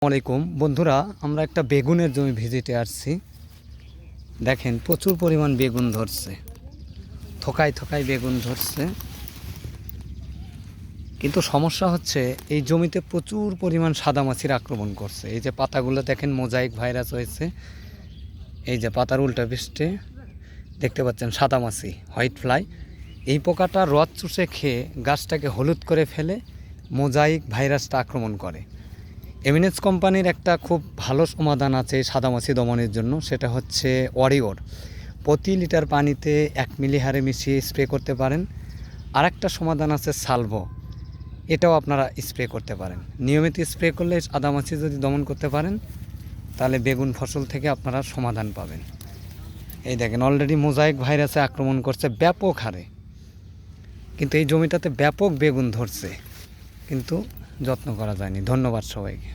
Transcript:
আসসালামাইকুম বন্ধুরা, আমরা একটা বেগুনের জমি ভিজিটে আসছি। দেখেন প্রচুর পরিমাণ বেগুন ধরছে, থোকায় থোকায় বেগুন ধরছে। কিন্তু সমস্যা হচ্ছে এই জমিতে প্রচুর পরিমাণ সাদামাছির আক্রমণ করছে। এই যে পাতাগুলো দেখেন মোজাইক ভাইরাস হয়েছে। এই যে পাতার উল্টা পৃষ্ঠে দেখতে পাচ্ছেন সাদামাছি, হোয়াইট ফ্লাই। এই পোকাটা রস চুষে খেয়ে গাছটাকে হলুদ করে ফেলে, মোজাইক ভাইরাসটা আক্রমণ করে। এমিনেন্স কোম্পানির একটা খুব ভালো সমাধান আছে সাদামাছি দমনের জন্য, সেটা হচ্ছে ওয়ারিওর। প্রতি লিটার পানিতে 1 মিলি হারে মিশিয়ে স্প্রে করতে পারেন। আরেকটা সমাধান আছে সালভো, এটাও আপনারা স্প্রে করতে পারেন। নিয়মিত স্প্রে করলে সাদামাছি যদি দমন করতে পারেন তাহলে বেগুন ফসল থেকে আপনারা সমাধান পাবেন। এই দেখেন অলরেডি মোজাইক ভাইরাসে আক্রমণ করছে ব্যাপক হারে, কিন্তু এই জমিটাতে ব্যাপক বেগুন ধরছে, কিন্তু যত্ন করা যায়নি। ধন্যবাদ সবাইকে।